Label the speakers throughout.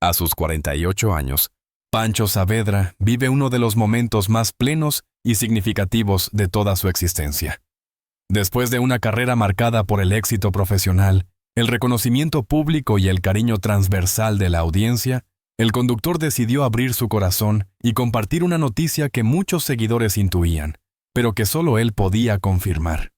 Speaker 1: A sus 48 años, Pancho Saavedra vive uno de los momentos más plenos y significativos de toda su existencia. Después de una carrera marcada por el éxito profesional, el reconocimiento público y el cariño transversal de la audiencia, el conductor decidió abrir su corazón y compartir una noticia que muchos seguidores intuían, pero que solo él podía confirmar.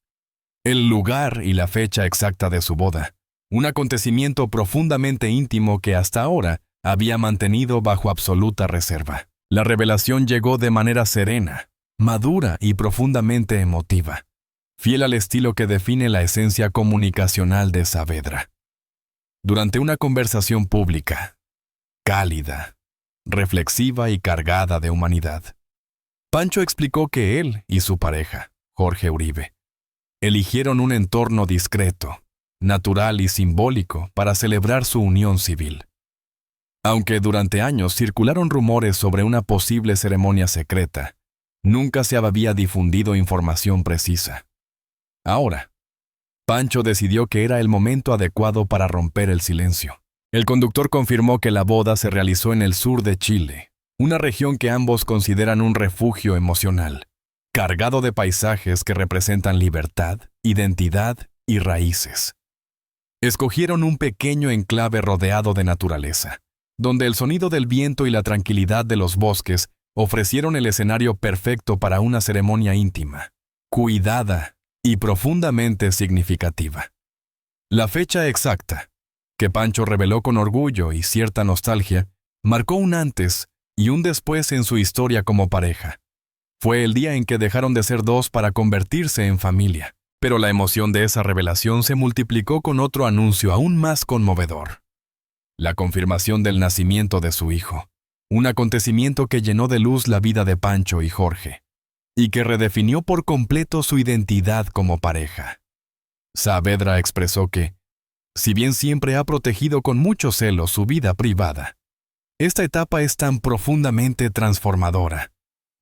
Speaker 1: El lugar y la fecha exacta de su boda, un acontecimiento profundamente íntimo que hasta ahora había mantenido bajo absoluta reserva. La revelación llegó de manera serena, madura y profundamente emotiva, fiel al estilo que define la esencia comunicacional de Saavedra. Durante una conversación pública, cálida, reflexiva y cargada de humanidad, Pancho explicó que él y su pareja, Jorge Uribe, eligieron un entorno discreto, natural y simbólico para celebrar su unión civil. Aunque durante años circularon rumores sobre una posible ceremonia secreta, nunca se había difundido información precisa. Ahora, Pancho decidió que era el momento adecuado para romper el silencio. El conductor confirmó que la boda se realizó en el sur de Chile, una región que ambos consideran un refugio emocional, cargado de paisajes que representan libertad, identidad y raíces. Escogieron un pequeño enclave rodeado de naturaleza, donde el sonido del viento y la tranquilidad de los bosques ofrecieron el escenario perfecto para una ceremonia íntima, cuidada y profundamente significativa. La fecha exacta, que Pancho reveló con orgullo y cierta nostalgia, marcó un antes y un después en su historia como pareja. Fue el día en que dejaron de ser dos para convertirse en familia, pero la emoción de esa revelación se multiplicó con otro anuncio aún más conmovedor: la confirmación del nacimiento de su hijo, un acontecimiento que llenó de luz la vida de Pancho y Jorge, y que redefinió por completo su identidad como pareja. Saavedra expresó que, si bien siempre ha protegido con mucho celo su vida privada, esta etapa es tan profundamente transformadora,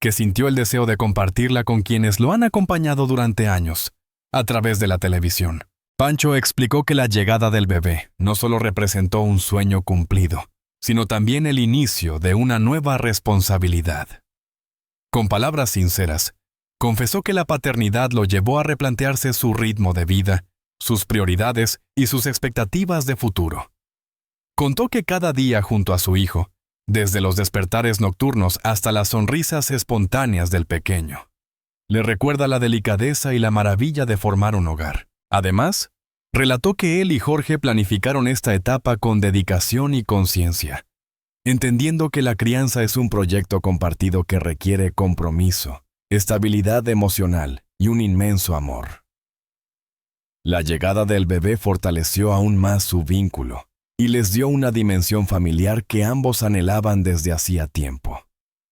Speaker 1: que sintió el deseo de compartirla con quienes lo han acompañado durante años, a través de la televisión. Pancho explicó que la llegada del bebé no solo representó un sueño cumplido, sino también el inicio de una nueva responsabilidad. Con palabras sinceras, confesó que la paternidad lo llevó a replantearse su ritmo de vida, sus prioridades y sus expectativas de futuro. Contó que cada día junto a su hijo, desde los despertares nocturnos hasta las sonrisas espontáneas del pequeño, le recuerda la delicadeza y la maravilla de formar un hogar. Además, relató que él y Jorge planificaron esta etapa con dedicación y conciencia, entendiendo que la crianza es un proyecto compartido que requiere compromiso, estabilidad emocional y un inmenso amor. La llegada del bebé fortaleció aún más su vínculo y les dio una dimensión familiar que ambos anhelaban desde hacía tiempo.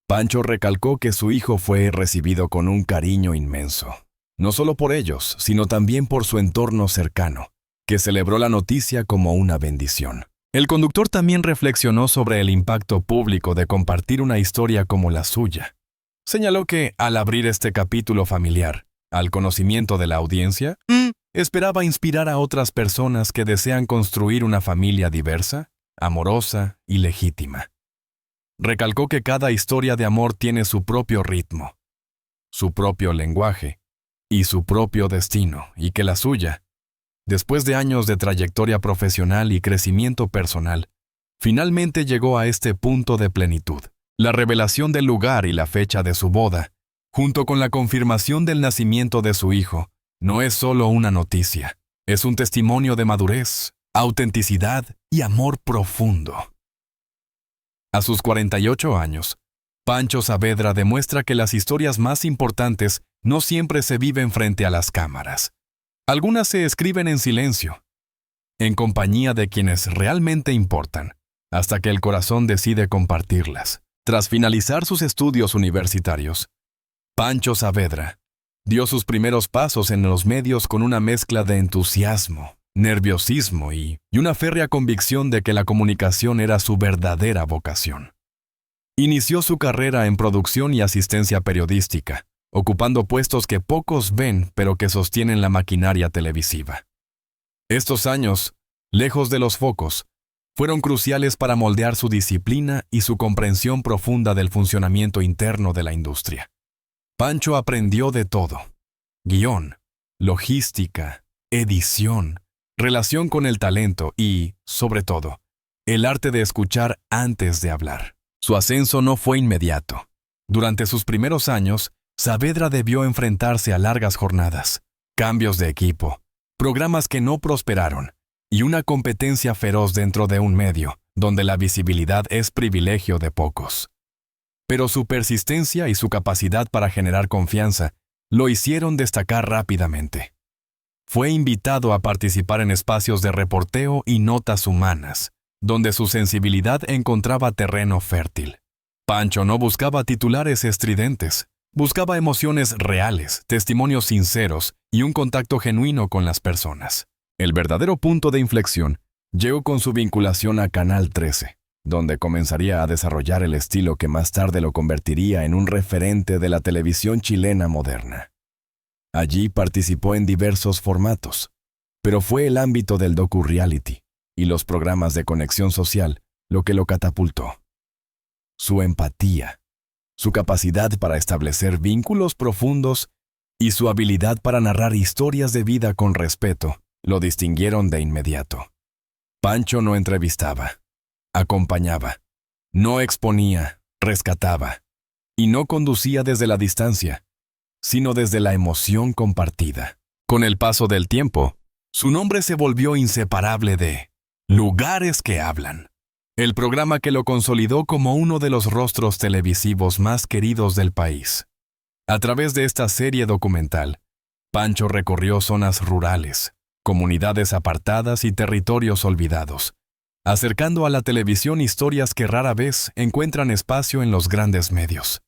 Speaker 1: Pancho recalcó que su hijo fue recibido con un cariño inmenso, no solo por ellos, sino también por su entorno cercano, que celebró la noticia como una bendición. El conductor también reflexionó sobre el impacto público de compartir una historia como la suya. Señaló que, al abrir este capítulo familiar al conocimiento de la audiencia, esperaba inspirar a otras personas que desean construir una familia diversa, amorosa y legítima. Recalcó que cada historia de amor tiene su propio ritmo, su propio lenguaje y su propio destino, y que la suya, después de años de trayectoria profesional y crecimiento personal, finalmente llegó a este punto de plenitud. La revelación del lugar y la fecha de su boda, junto con la confirmación del nacimiento de su hijo, no es solo una noticia, es un testimonio de madurez, autenticidad y amor profundo. A sus 48 años, Pancho Saavedra demuestra que las historias más importantes no siempre se viven frente a las cámaras. Algunas se escriben en silencio, en compañía de quienes realmente importan, hasta que el corazón decide compartirlas. Tras finalizar sus estudios universitarios, Pancho Saavedra dio sus primeros pasos en los medios con una mezcla de entusiasmo, nerviosismo y una férrea convicción de que la comunicación era su verdadera vocación. Inició su carrera en producción y asistencia periodística, ocupando puestos que pocos ven pero que sostienen la maquinaria televisiva. Estos años, lejos de los focos, fueron cruciales para moldear su disciplina y su comprensión profunda del funcionamiento interno de la industria. Pancho aprendió de todo: guión, logística, edición, relación con el talento y, sobre todo, el arte de escuchar antes de hablar. Su ascenso no fue inmediato. Durante sus primeros años, Saavedra debió enfrentarse a largas jornadas, cambios de equipo, programas que no prosperaron y una competencia feroz dentro de un medio donde la visibilidad es privilegio de pocos. Pero su persistencia y su capacidad para generar confianza lo hicieron destacar rápidamente. Fue invitado a participar en espacios de reporteo y notas humanas, donde su sensibilidad encontraba terreno fértil. Pancho no buscaba titulares estridentes, buscaba emociones reales, testimonios sinceros y un contacto genuino con las personas. El verdadero punto de inflexión llegó con su vinculación a Canal 13, donde comenzaría a desarrollar el estilo que más tarde lo convertiría en un referente de la televisión chilena moderna. Allí participó en diversos formatos, pero fue el ámbito del docu-reality y los programas de conexión social lo que lo catapultó. Su empatía, su capacidad para establecer vínculos profundos y su habilidad para narrar historias de vida con respeto lo distinguieron de inmediato. Pancho no entrevistaba, acompañaba, no exponía, rescataba, y no conducía desde la distancia, sino desde la emoción compartida. Con el paso del tiempo, su nombre se volvió inseparable de Lugares que Hablan, el programa que lo consolidó como uno de los rostros televisivos más queridos del país. A través de esta serie documental, Pancho recorrió zonas rurales, comunidades apartadas y territorios olvidados, acercando a la televisión historias que rara vez encuentran espacio en los grandes medios.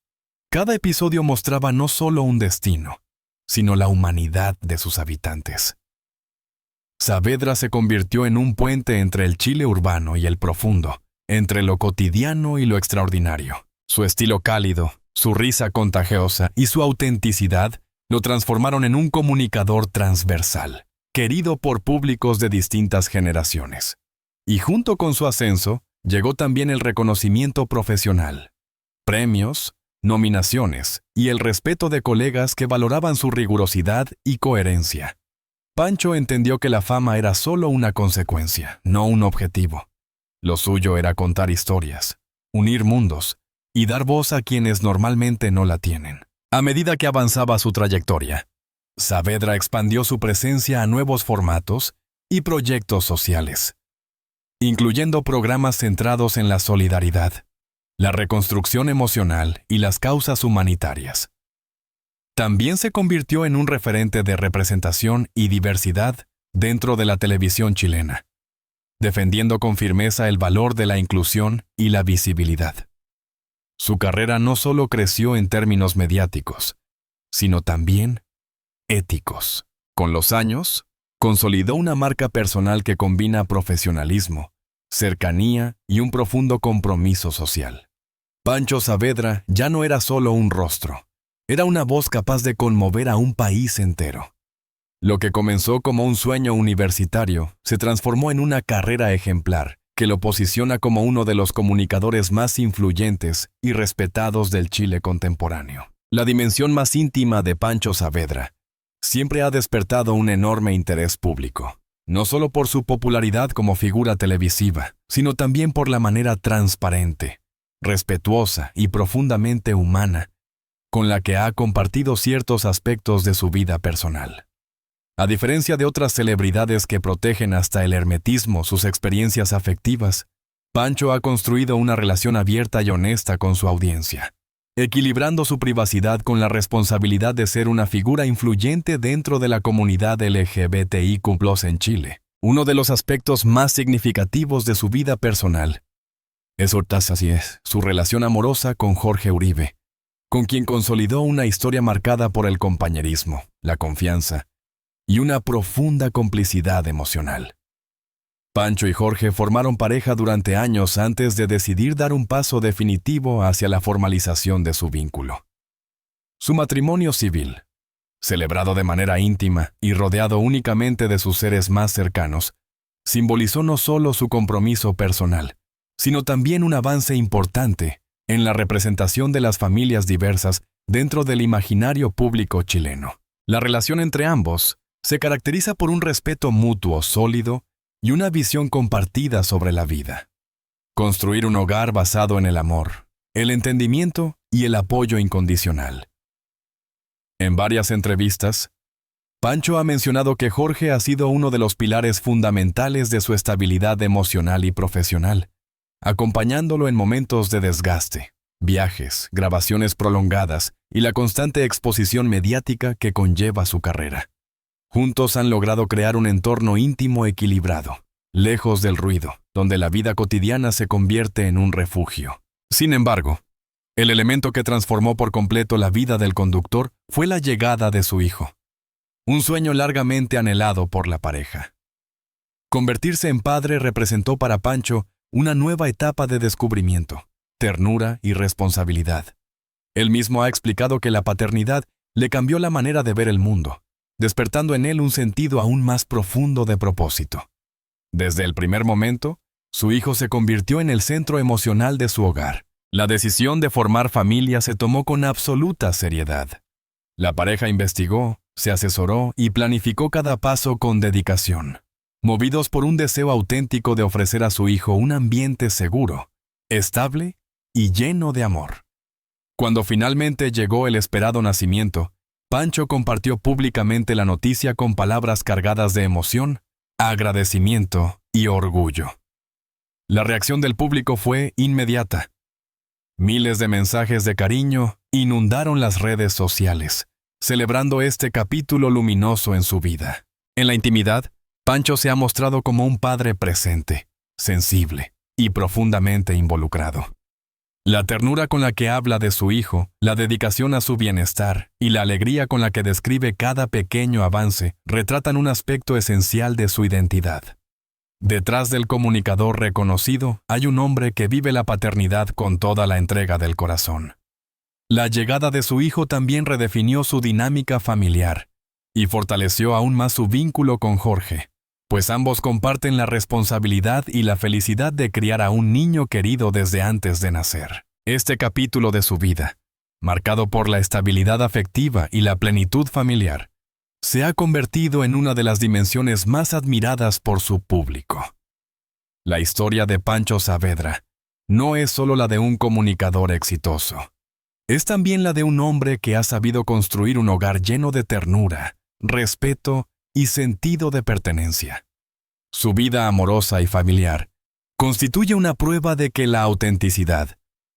Speaker 1: Cada episodio mostraba no solo un destino, sino la humanidad de sus habitantes. Saavedra se convirtió en un puente entre el Chile urbano y el profundo, entre lo cotidiano y lo extraordinario. Su estilo cálido, su risa contagiosa y su autenticidad lo transformaron en un comunicador transversal, querido por públicos de distintas generaciones. Y junto con su ascenso, llegó también el reconocimiento profesional, premios, nominaciones y el respeto de colegas que valoraban su rigurosidad y coherencia. Pancho entendió que la fama era solo una consecuencia, no un objetivo. Lo suyo era contar historias, unir mundos y dar voz a quienes normalmente no la tienen. A medida que avanzaba su trayectoria, Saavedra expandió su presencia a nuevos formatos y proyectos sociales, incluyendo programas centrados en la solidaridad, la reconstrucción emocional y las causas humanitarias. También se convirtió en un referente de representación y diversidad dentro de la televisión chilena, defendiendo con firmeza el valor de la inclusión y la visibilidad. Su carrera no solo creció en términos mediáticos, sino también éticos. Con los años, consolidó una marca personal que combina profesionalismo, cercanía y un profundo compromiso social. Pancho Saavedra ya no era solo un rostro, era una voz capaz de conmover a un país entero. Lo que comenzó como un sueño universitario se transformó en una carrera ejemplar que lo posiciona como uno de los comunicadores más influyentes y respetados del Chile contemporáneo. La dimensión más íntima de Pancho Saavedra siempre ha despertado un enorme interés público, no solo por su popularidad como figura televisiva, sino también por la manera transparente, respetuosa y profundamente humana con la que ha compartido ciertos aspectos de su vida personal. A diferencia de otras celebridades que protegen hasta el hermetismo sus experiencias afectivas, Pancho ha construido una relación abierta y honesta con su audiencia, equilibrando su privacidad con la responsabilidad de ser una figura influyente dentro de la comunidad LGBTIQ+ en Chile. Uno de los aspectos más significativos de su vida personal es su relación amorosa con Jorge Uribe, con quien consolidó una historia marcada por el compañerismo, la confianza y una profunda complicidad emocional. Pancho y Jorge formaron pareja durante años antes de decidir dar un paso definitivo hacia la formalización de su vínculo. Su matrimonio civil, celebrado de manera íntima y rodeado únicamente de sus seres más cercanos, simbolizó no solo su compromiso personal, sino también un avance importante en la representación de las familias diversas dentro del imaginario público chileno. La relación entre ambos se caracteriza por un respeto mutuo sólido y una visión compartida sobre la vida. Construir un hogar basado en el amor, el entendimiento y el apoyo incondicional. En varias entrevistas, Pancho ha mencionado que Jorge ha sido uno de los pilares fundamentales de su estabilidad emocional y profesional, acompañándolo en momentos de desgaste, viajes, grabaciones prolongadas y la constante exposición mediática que conlleva su carrera. Juntos han logrado crear un entorno íntimo equilibrado, lejos del ruido, donde la vida cotidiana se convierte en un refugio. Sin embargo, el elemento que transformó por completo la vida del conductor fue la llegada de su hijo, un sueño largamente anhelado por la pareja. Convertirse en padre representó para Pancho una nueva etapa de descubrimiento, ternura y responsabilidad. Él mismo ha explicado que la paternidad le cambió la manera de ver el mundo, despertando en él un sentido aún más profundo de propósito. Desde el primer momento, su hijo se convirtió en el centro emocional de su hogar. La decisión de formar familia se tomó con absoluta seriedad. La pareja investigó, se asesoró y planificó cada paso con dedicación, movidos por un deseo auténtico de ofrecer a su hijo un ambiente seguro, estable y lleno de amor. Cuando finalmente llegó el esperado nacimiento, Pancho compartió públicamente la noticia con palabras cargadas de emoción, agradecimiento y orgullo. La reacción del público fue inmediata. Miles de mensajes de cariño inundaron las redes sociales, celebrando este capítulo luminoso en su vida. En la intimidad, Pancho se ha mostrado como un padre presente, sensible y profundamente involucrado. La ternura con la que habla de su hijo, la dedicación a su bienestar y la alegría con la que describe cada pequeño avance retratan un aspecto esencial de su identidad. Detrás del comunicador reconocido hay un hombre que vive la paternidad con toda la entrega del corazón. La llegada de su hijo también redefinió su dinámica familiar y fortaleció aún más su vínculo con Jorge, pues ambos comparten la responsabilidad y la felicidad de criar a un niño querido desde antes de nacer. Este capítulo de su vida, marcado por la estabilidad afectiva y la plenitud familiar, se ha convertido en una de las dimensiones más admiradas por su público. La historia de Pancho Saavedra no es solo la de un comunicador exitoso. Es también la de un hombre que ha sabido construir un hogar lleno de ternura, respeto y sentido de pertenencia. Su vida amorosa y familiar constituye una prueba de que la autenticidad,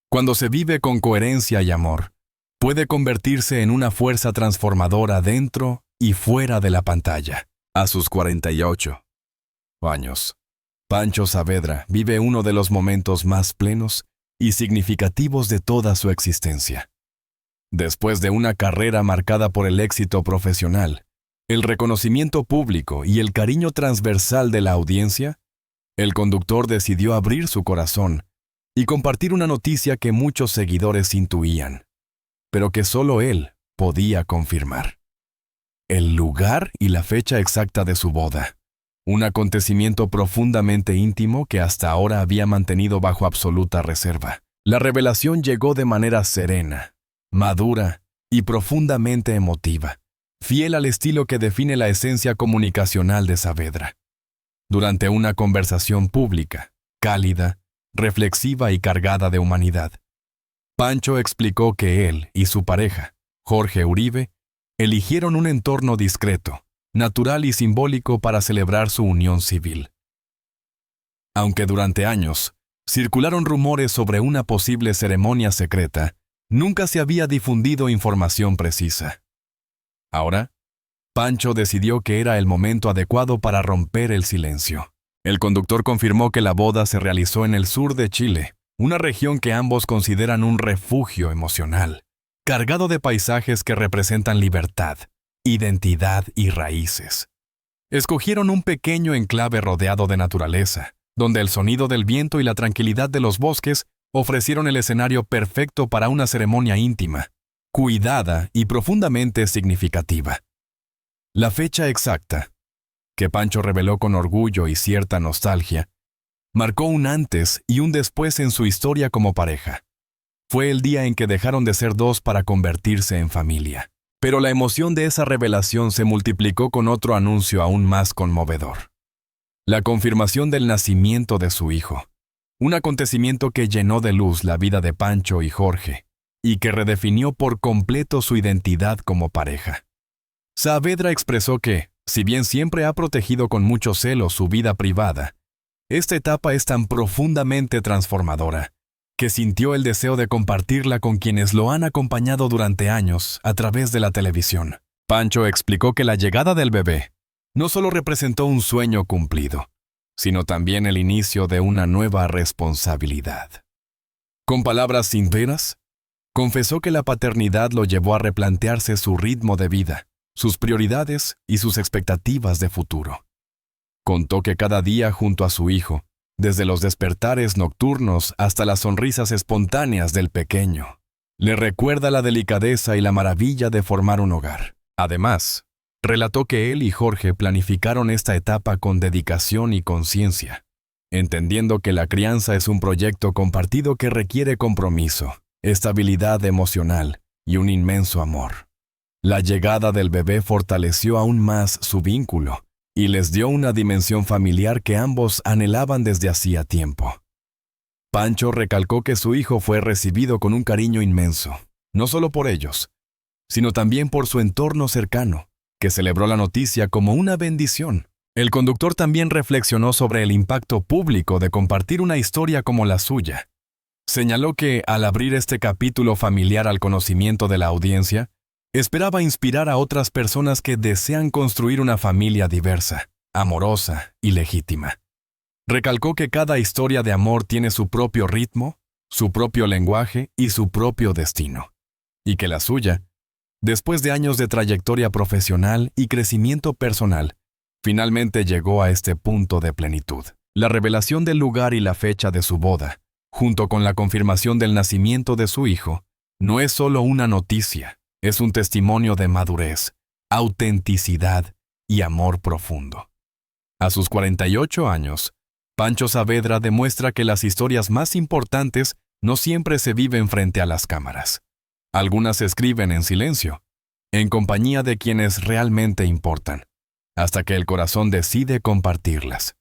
Speaker 1: cuando se vive con coherencia y amor, puede convertirse en una fuerza transformadora dentro y fuera de la pantalla. A sus 48 años, Pancho Saavedra vive uno de los momentos más plenos y significativos de toda su existencia. Después de una carrera marcada por el éxito profesional, el reconocimiento público y el cariño transversal de la audiencia, el conductor decidió abrir su corazón y compartir una noticia que muchos seguidores intuían, pero que solo él podía confirmar. El lugar y la fecha exacta de su boda, un acontecimiento profundamente íntimo que hasta ahora había mantenido bajo absoluta reserva. La revelación llegó de manera serena, madura y profundamente emotiva, fiel al estilo que define la esencia comunicacional de Saavedra. Durante una conversación pública, cálida, reflexiva y cargada de humanidad, Pancho explicó que él y su pareja, Jorge Uribe, eligieron un entorno discreto, natural y simbólico para celebrar su unión civil. Aunque durante años circularon rumores sobre una posible ceremonia secreta, nunca se había difundido información precisa. Ahora, Pancho decidió que era el momento adecuado para romper el silencio. El conductor confirmó que la boda se realizó en el sur de Chile, una región que ambos consideran un refugio emocional, cargado de paisajes que representan libertad, identidad y raíces. Escogieron un pequeño enclave rodeado de naturaleza, donde el sonido del viento y la tranquilidad de los bosques ofrecieron el escenario perfecto para una ceremonia íntima, cuidada y profundamente significativa. La fecha exacta, que Pancho reveló con orgullo y cierta nostalgia, marcó un antes y un después en su historia como pareja. Fue el día en que dejaron de ser dos para convertirse en familia. Pero la emoción de esa revelación se multiplicó con otro anuncio aún más conmovedor: la confirmación del nacimiento de su hijo. Un acontecimiento que llenó de luz la vida de Pancho y Jorge, y que redefinió por completo su identidad como pareja. Saavedra expresó que, si bien siempre ha protegido con mucho celo su vida privada, esta etapa es tan profundamente transformadora, que sintió el deseo de compartirla con quienes lo han acompañado durante años a través de la televisión. Pancho explicó que la llegada del bebé no solo representó un sueño cumplido, sino también el inicio de una nueva responsabilidad. Con palabras sinceras, confesó que la paternidad lo llevó a replantearse su ritmo de vida, sus prioridades y sus expectativas de futuro. Contó que cada día junto a su hijo, desde los despertares nocturnos hasta las sonrisas espontáneas del pequeño, le recuerda la delicadeza y la maravilla de formar un hogar. Además, relató que él y Jorge planificaron esta etapa con dedicación y conciencia, entendiendo que la crianza es un proyecto compartido que requiere compromiso, estabilidad emocional y un inmenso amor. La llegada del bebé fortaleció aún más su vínculo y les dio una dimensión familiar que ambos anhelaban desde hacía tiempo. Pancho recalcó que su hijo fue recibido con un cariño inmenso, no solo por ellos, sino también por su entorno cercano, que celebró la noticia como una bendición. El conductor también reflexionó sobre el impacto público de compartir una historia como la suya. Señaló que, al abrir este capítulo familiar al conocimiento de la audiencia, esperaba inspirar a otras personas que desean construir una familia diversa, amorosa y legítima. Recalcó que cada historia de amor tiene su propio ritmo, su propio lenguaje y su propio destino, y que la suya, después de años de trayectoria profesional y crecimiento personal, finalmente llegó a este punto de plenitud. La revelación del lugar y la fecha de su boda, junto con la confirmación del nacimiento de su hijo, no es solo una noticia, es un testimonio de madurez, autenticidad y amor profundo. A sus 48 años, Pancho Saavedra demuestra que las historias más importantes no siempre se viven frente a las cámaras. Algunas se escriben en silencio, en compañía de quienes realmente importan, hasta que el corazón decide compartirlas.